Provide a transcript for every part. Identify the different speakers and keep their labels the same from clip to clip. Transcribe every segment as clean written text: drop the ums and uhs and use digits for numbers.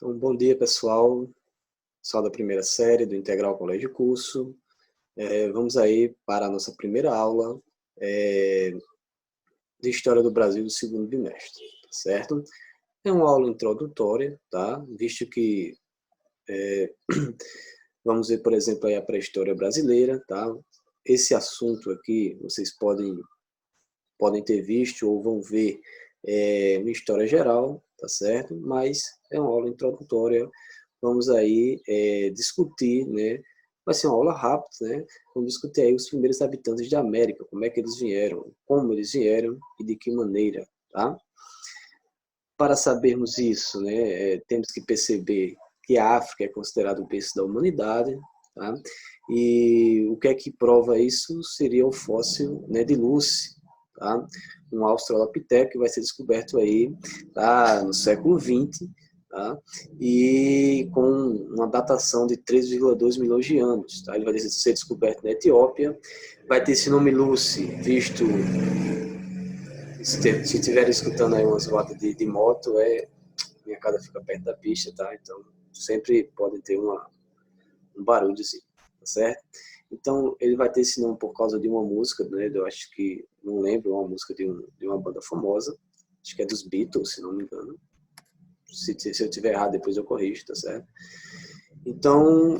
Speaker 1: Então, bom dia, pessoal. Pessoal da primeira série do Integral Colégio Curso. Vamos aí para a nossa primeira aula de História do Brasil do segundo bimestre, tá certo? É uma aula introdutória, tá? Visto que vamos ver, por exemplo, aí a pré-história brasileira, tá? Esse assunto aqui vocês podem ter visto ou vão ver uma história geral, tá certo? Mas é uma aula introdutória. Vamos aí discutir, né? Vai ser uma aula rápida, né? Vamos discutir aí os primeiros habitantes da América, como é que eles vieram, como eles vieram e de que maneira, tá? Para sabermos isso, né, temos que perceber que a África é considerada o berço da humanidade, tá? E o que é que prova isso seria o fóssil, né, de Lucy, tá? Um australopiteco que vai ser descoberto aí, tá, no século XX, tá? E com uma datação de 3,2 milhões de anos, tá? Ele vai ser descoberto na Etiópia, vai ter esse nome Lucy visto. Se estiver escutando aí umas rodas de moto, minha casa fica perto da pista, tá? Então sempre pode ter um barulho assim, tá certo? Então ele vai ter esse nome por causa de uma música, né? Eu acho que, não lembro, uma música de uma banda famosa, acho que é dos Beatles, se não me engano. Se eu tiver errado, depois eu corrijo, tá certo? Então,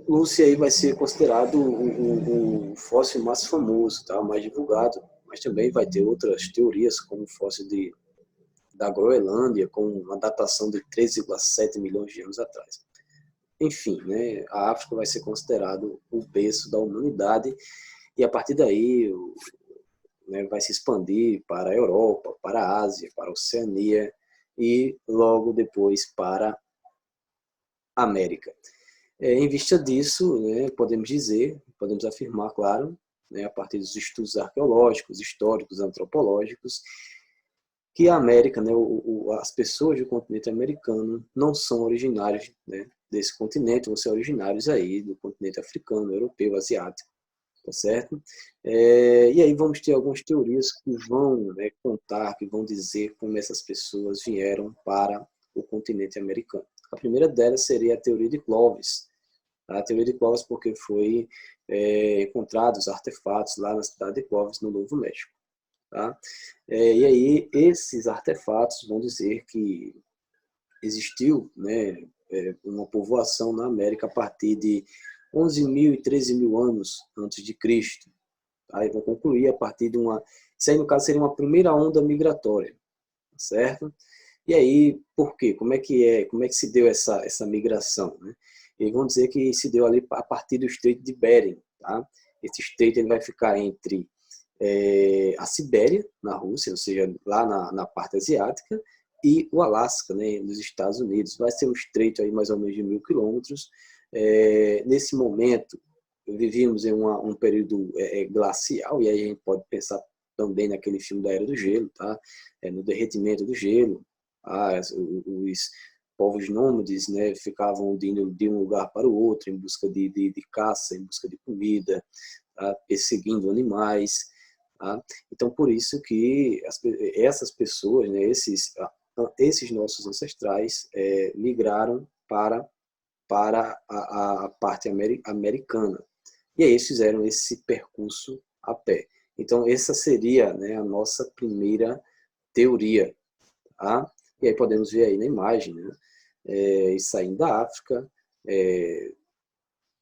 Speaker 1: Lucy aí vai ser considerado o fóssil mais famoso, tá? O mais divulgado, mas também vai ter outras teorias, como o fóssil da Groenlândia, com uma datação de 3,7 milhões de anos atrás. Enfim, né, a África vai ser considerado o berço da humanidade e a partir daí né, vai se expandir para a Europa, para a Ásia, para a Oceania e logo depois para a América. Em vista disso, né, podemos afirmar, claro, né, a partir dos estudos arqueológicos, históricos, antropológicos, que a América, né, as pessoas do continente americano não são originárias, né, desse continente, vão ser originários aí do continente africano, europeu, asiático, tá certo? E aí vamos ter algumas teorias que vão, né, contar, que vão dizer como essas pessoas vieram para o continente americano. A primeira delas seria a teoria de Clovis. A teoria de Clovis porque foi encontrados artefatos lá na cidade de Clovis, no Novo México. Tá? E aí esses artefatos vão dizer que existiu, né, uma povoação na América a partir de 11.000 e 13.000 anos antes de Cristo. Aí vão concluir a partir de uma... Isso aí, no caso, seria uma primeira onda migratória, certo? E aí, por quê? Como é que se deu essa migração, né? Eles vão dizer que se deu ali a partir do Estreito de Bering, tá? Esse estreito ele vai ficar entre a Sibéria, na Rússia, ou seja, lá na parte asiática, e o Alasca, né, nos Estados Unidos. Vai ser um estreito aí mais ou menos de 1.000 quilômetros. Nesse momento, vivíamos em um período glacial, e aí a gente pode pensar também naquele filme da Era do Gelo, tá? No derretimento do gelo. Os povos nômades, né, ficavam indo de um lugar para o outro em busca de caça, em busca de comida, tá? Perseguindo animais. Tá? Então, por isso que essas pessoas, né, esses nossos ancestrais migraram para a parte americana. E aí eles fizeram esse percurso a pé. Então, essa seria, né, a nossa primeira teoria. Tá? E aí podemos ver aí na imagem, né, saindo da África,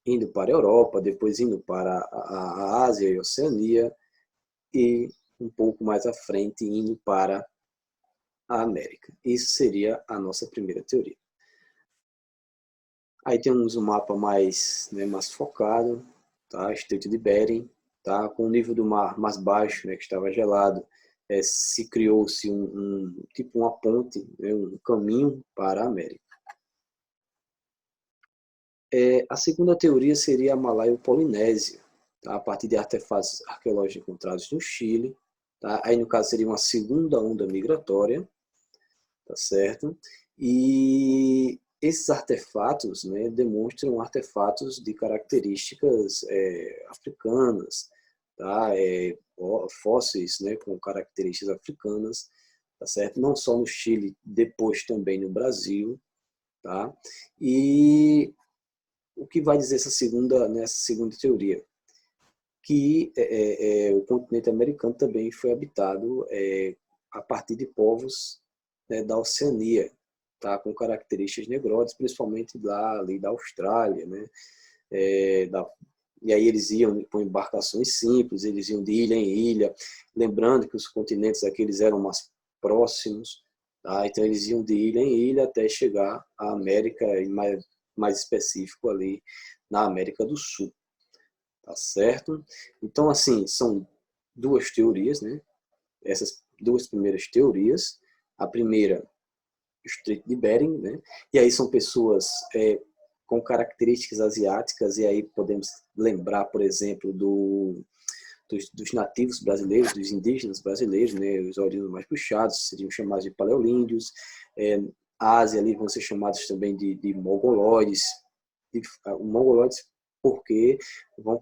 Speaker 1: indo para a Europa, depois indo para a Ásia e a Oceania, e um pouco mais à frente indo para a América. Isso seria a nossa primeira teoria. Aí temos um mapa mais, né, mais focado, tá? Estreito de Bering, tá? Com o nível do mar mais baixo, né, que estava gelado, se criou-se tipo uma ponte, né, um caminho para a América. A segunda teoria seria a Malaio-Polinésia, tá? A partir de artefatos arqueológicos encontrados no Chile. Tá? Aí, no caso, seria uma segunda onda migratória, tá certo? E esses artefatos, né, demonstram artefatos de características africanas, tá? Fósseis, né, com características africanas, tá certo? Não só no Chile, depois também no Brasil, tá? E o que vai dizer nessa segunda teoria? Que o continente americano também foi habitado a partir de povos, né, da Oceania, tá? Com características negroides, principalmente lá ali da Austrália, né? E aí eles iam com embarcações simples, eles iam de ilha em ilha, lembrando que os continentes aqueles eram mais próximos, tá? Então eles iam de ilha em ilha até chegar à América, e mais específico ali na América do Sul, tá certo? Então, assim, são duas teorias, né? Essas duas primeiras teorias. A primeira, o Estreito de Bering, né? E aí são pessoas com características asiáticas, e aí podemos lembrar, por exemplo, dos nativos brasileiros, dos indígenas brasileiros, né? Os oriundos mais puxados seriam chamados de paleolíndios. A Ásia ali vão ser chamados também de mongoloides, mongoloides porque vão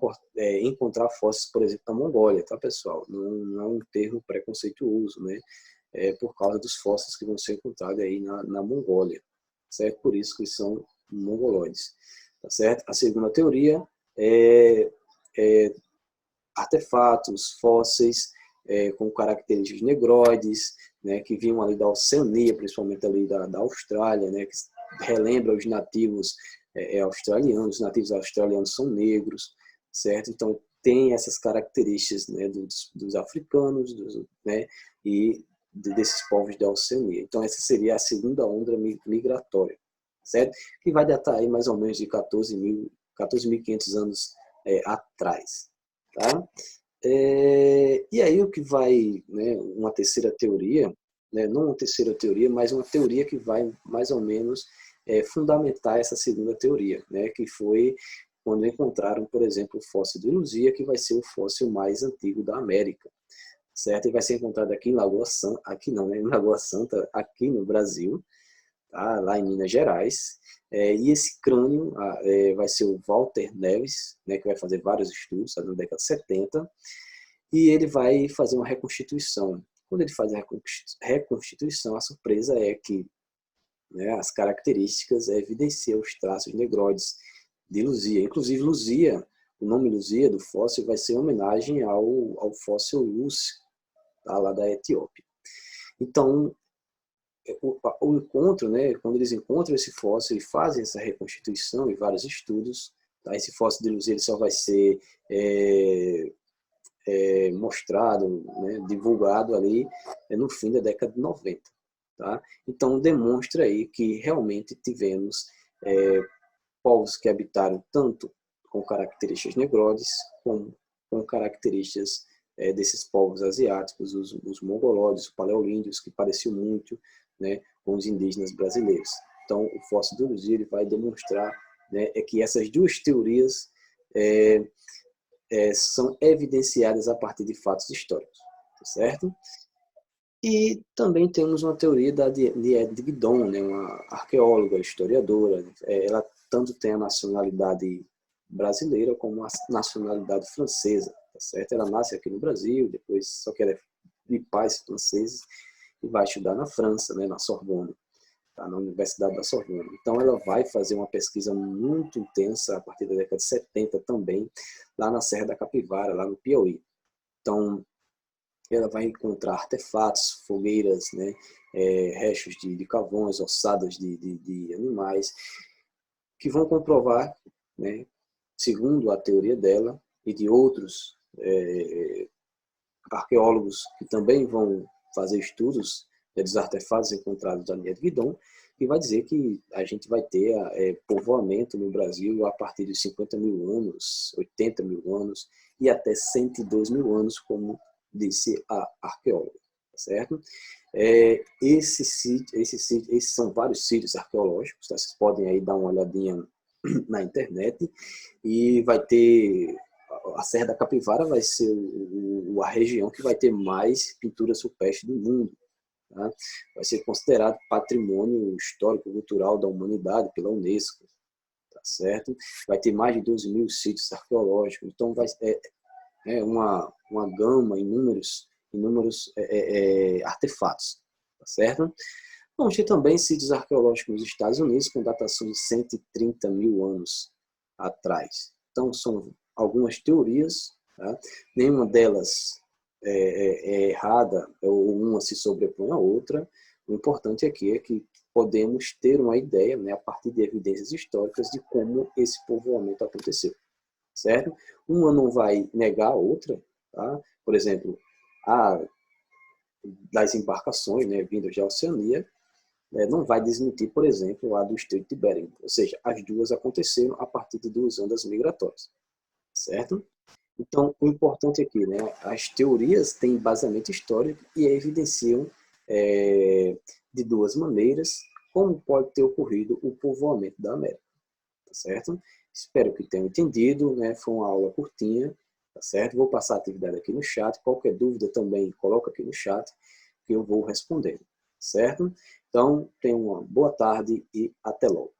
Speaker 1: encontrar fósseis, por exemplo, da Mongólia, tá, pessoal? Não é um termo preconceituoso, né? Por causa dos fósseis que vão ser encontrados aí na Mongólia, certo? Por isso que são mongoloides, tá certo? A segunda teoria é artefatos, fósseis com características negroides, né, que vinham ali da Oceania, principalmente ali da Austrália, né, que relembra os nativos australianos. Os nativos australianos são negros, certo? Então tem essas características, né, dos africanos, né, e desses povos da Oceania. Então essa seria a segunda onda migratória, certo? Que vai datar aí mais ou menos de 14.500 anos atrás, tá? E aí o que vai, né, uma terceira teoria, né, não uma terceira teoria, mas uma teoria que vai mais ou menos fundamentar essa segunda teoria, né, que foi quando encontraram, por exemplo, o fóssil de Luzia, que vai ser o fóssil mais antigo da América, certo? E vai ser encontrado aqui em Lagoa Santa, aqui não, né, em Lagoa Santa, aqui no Brasil, tá? Lá em Minas Gerais. E esse crânio vai ser o Walter Neves, né, que vai fazer vários estudos na década de 70, e ele vai fazer uma reconstituição. Quando ele faz a reconstituição, a surpresa é que, né, as características evidenciam os traços negroides de Luzia. Inclusive, Luzia, o nome Luzia do fóssil vai ser em homenagem ao fóssil Lúcio, tá, lá da Etiópia. Então, o encontro, né, quando eles encontram esse fóssil e fazem essa reconstituição e vários estudos, tá, esse fóssil de Luzia ele só vai ser mostrado, né, divulgado ali no fim da década de 90. Tá? Então, demonstra aí que realmente tivemos povos que habitaram tanto com características negroides, como com características desses povos asiáticos, os mongoloides, os paleolíndios, que pareciam muito, né, com os indígenas brasileiros. Então, o fóssil do Luzia ele vai demonstrar, né, que essas duas teorias são evidenciadas a partir de fatos históricos, certo? E também temos uma teoria de Edith Guidon, né, uma arqueóloga, historiadora. Ela tanto tem a nacionalidade brasileira como a nacionalidade francesa, tá certo? Ela nasce aqui no Brasil, depois só que ela é de pais franceses e vai estudar na França, né, na Sorbonne, tá, na Universidade da Sorbonne. Então ela vai fazer uma pesquisa muito intensa a partir da década de 70 também, lá na Serra da Capivara, lá no Piauí. Então ela vai encontrar artefatos, fogueiras, né, restos de carvões, ossadas de animais, que vão comprovar, né, segundo a teoria dela e de outros arqueólogos que também vão fazer estudos dos artefatos encontrados da Nia de Guidon, que vai dizer que a gente vai ter povoamento no Brasil a partir de 50 mil anos, 80 mil anos e até 102 mil anos, como disse a arqueóloga, certo? Esses são vários sítios arqueológicos, tá? Vocês podem aí dar uma olhadinha na internet, e vai ter a Serra da Capivara vai ser a região que vai ter mais pinturas rupestres do mundo, tá? Vai ser considerado patrimônio histórico-cultural da humanidade pela Unesco, tá certo? Vai ter mais de 12 mil sítios arqueológicos, então uma gama, inúmeros artefatos, tá certo? Vamos ter também sítios arqueológicos nos Estados Unidos com datação de 130 mil anos atrás. Então, são algumas teorias, tá? Nenhuma delas é errada ou uma se sobrepõe à outra. O importante aqui é que podemos ter uma ideia, né, a partir de evidências históricas, de como esse povoamento aconteceu, certo? Uma não vai negar a outra, tá? Por exemplo, das embarcações, né, vindas da Oceania, não vai desmentir, por exemplo, a do Estreito de Bering. Ou seja, as duas aconteceram a partir de duas ondas migratórias, certo? Então, o importante aqui, né, as teorias têm embasamento histórico e evidenciam de duas maneiras como pode ter ocorrido o povoamento da América, tá certo? Espero que tenham entendido, né? Foi uma aula curtinha, tá certo? Vou passar a atividade aqui no chat, qualquer dúvida também coloca aqui no chat que eu vou respondendo, certo? Então, tenham uma boa tarde e até logo.